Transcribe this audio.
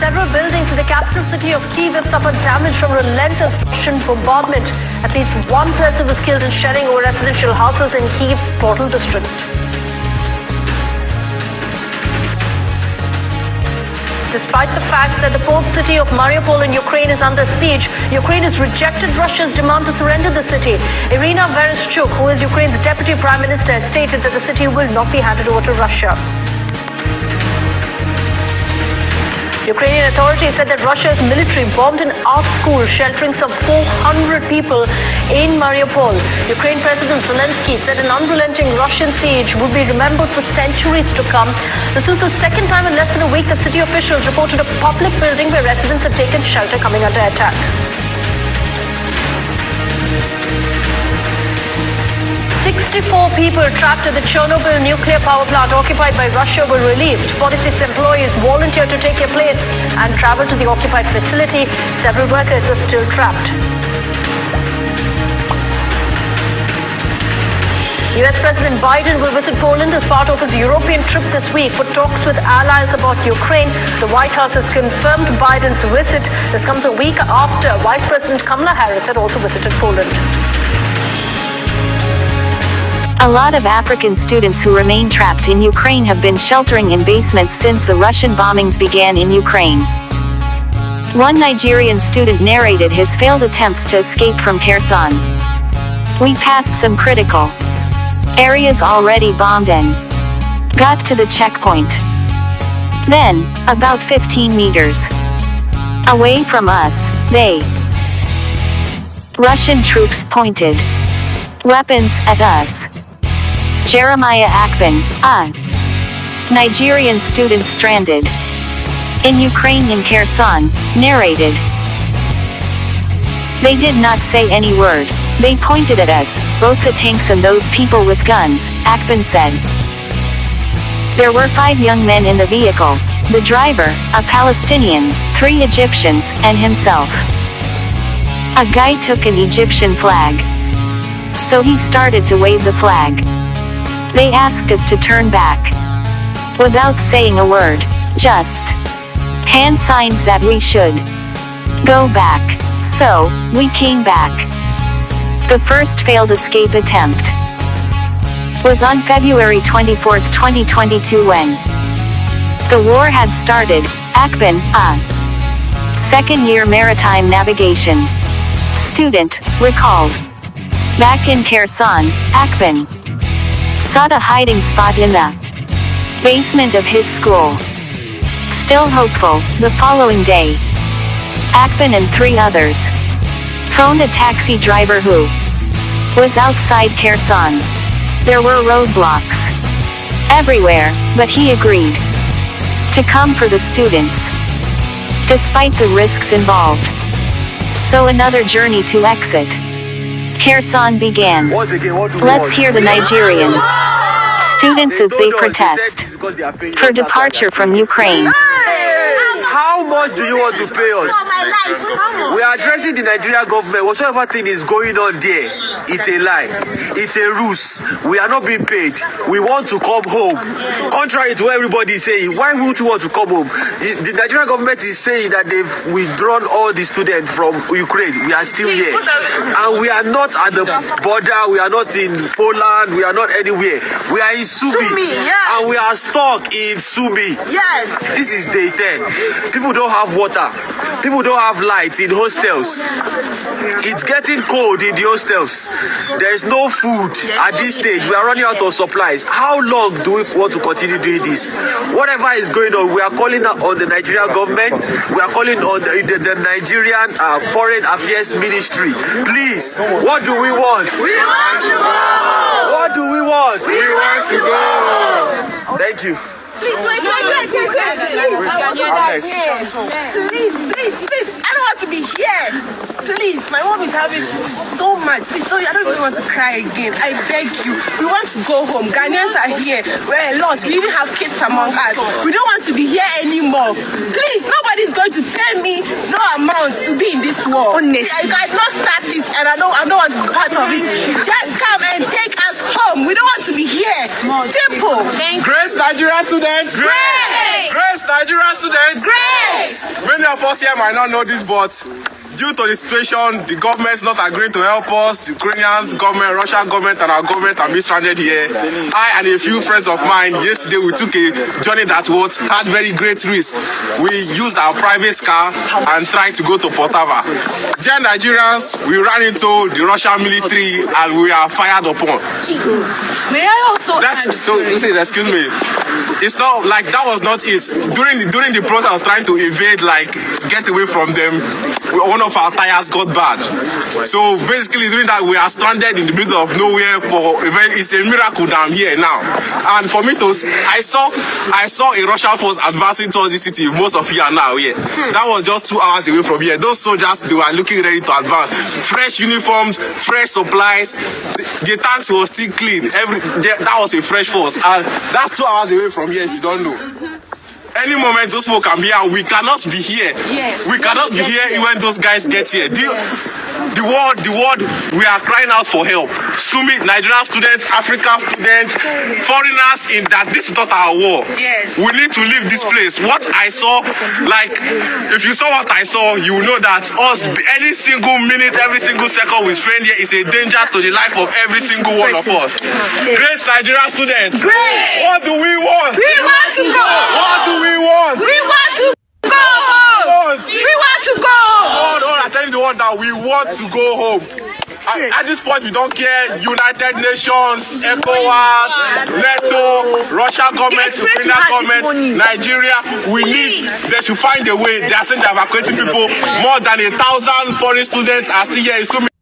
Several buildings in the capital city of Kyiv have suffered damage from relentless Russian bombardment. At least one person was killed in shelling over residential houses in Kyiv's portal district. Despite the fact that the port city of Mariupol in Ukraine is under siege, Ukraine has rejected Russia's demand to surrender the city. Irina Vereshchuk, who is Ukraine's deputy prime minister, stated that the city will not be handed over to Russia. Ukrainian authorities said that Russia's military bombed an art school sheltering some 400 people in Mariupol. Ukraine President Zelensky said an unrelenting Russian siege would be remembered for centuries to come. This was the second time in less than a week that city officials reported a public building where residents had taken shelter coming under attack. 64 people trapped at the Chernobyl nuclear power plant occupied by Russia were released. 46 employees volunteered to take their place and travel to the occupied facility. Several workers are still trapped. US President Biden will visit Poland as part of his European trip this week for talks with allies about Ukraine. The White House has confirmed Biden's visit. This comes a week after Vice President Kamala Harris had also visited Poland. A lot of African students who remain trapped in Ukraine have been sheltering in basements since the Russian bombings began in Ukraine. One Nigerian student narrated his failed attempts to escape from Kherson. "We passed some critical areas already bombed and got to the checkpoint. Then, about 15 meters away from us, Russian troops pointed weapons at us." Jeremiah Akpan, a Nigerian student stranded in Ukraine in Kherson, narrated. "They did not say any word. They pointed at us, both the tanks and those people with guns," Akpan said. There were 5 young men in the vehicle, the driver, a Palestinian, 3 Egyptians, and himself. A guy took an Egyptian flag, so he started to wave the flag. They asked us to turn back without saying a word, just hand signs that we should go back. So, we came back. The first failed escape attempt was on February 24, 2022 when the war had started. Akpan, a second-year maritime navigation student, recalled. Back in Kherson, Akpan sought a hiding spot in the basement of his school. Still hopeful, the following day, Akpan and 3 others phoned a taxi driver who was outside Kherson. There were roadblocks everywhere, but he agreed to come for the students, despite the risks involved. So another journey to exit Kherson began. Let's hear the Nigerian students as they protest for departure from Ukraine. How much do you want to pay us? We are addressing the Nigerian government. Whatever thing is going on there, it's a lie. It's a ruse. We are not being paid. We want to come home. Contrary to what everybody is saying, why would you want to come home? The Nigerian government is saying that they've withdrawn all the students from Ukraine. We are still here. And we are not at the border. We are not in Poland. We are not anywhere. We are in Subi. Yes. And we are stuck in Subi. Yes. This is day 10. People don't have water. People don't have lights in hostels. It's getting cold in the hostels. There is no food at this stage. We are running out of supplies. How long do we want to continue doing this? Whatever is going on, we are calling on the Nigerian government. We are calling on the Nigerian Foreign Affairs Ministry. Please, what do we want? We want to go! What do we want? We want to go! Thank you. Please, wait. Please. I don't want to be here. Please, my mom is having so much. Please, no, I don't even want to cry again. I beg you. We want to go home. Ghanaians are here. We're a lot. We even have kids among us. We don't want to be here anymore. Please, nobody's going to pay me no amount to be in this war. Honestly. I not start it, and I don't want to be part of it. Just come and take us home. We don't want to be here. Simple. Grace Nigeria students. Great. Grace Nigerian students. Great! Many of us here might not know this, but due to the situation, the government is not agreeing to help us. The Ukrainians government, Russian government, and our government are being stranded here. I and a few friends of mine, yesterday we took a journey that had very great risk. We used our private car and tried to go to Poltava. Dear Nigerians, we ran into the Russian military and we are fired upon. May I also add? So, please excuse me. It's not like that was not it. During the process of trying to evade, like get away from them, one of our tires got bad. So basically during that we are stranded in the middle of nowhere for it's a miracle that I'm here now. And for me to I saw a Russian force advancing towards the city. Most of you are now here. That was just 2 hours away from here. Those soldiers, they were looking ready to advance. Fresh uniforms, fresh supplies. The tanks were still clean. That was a fresh force. And that's 2 hours away from here if you don't know. Any moment those people can be here, we cannot be here. Yes. We cannot be here when those guys get here. The world, we are crying out for help. Sumi, Nigerian students, African students, foreigners, in that this is not our war. Yes. We need to leave this place. What I saw, like, if you saw what I saw, you will know that any single minute, every single second we spend here is a danger to the life of every single one of us. Great Nigerian students. Great. What do we want? We want to go. What do we want? We want to go home. We want to go home. I'm telling the one that we want to go home. At this point, we don't care. United Nations, ECOWAS, NATO, Russian government, Ukrainian government, Nigeria. They should find a way. They are saying they're evacuating people. More than 1,000 foreign students are still here in Sumi.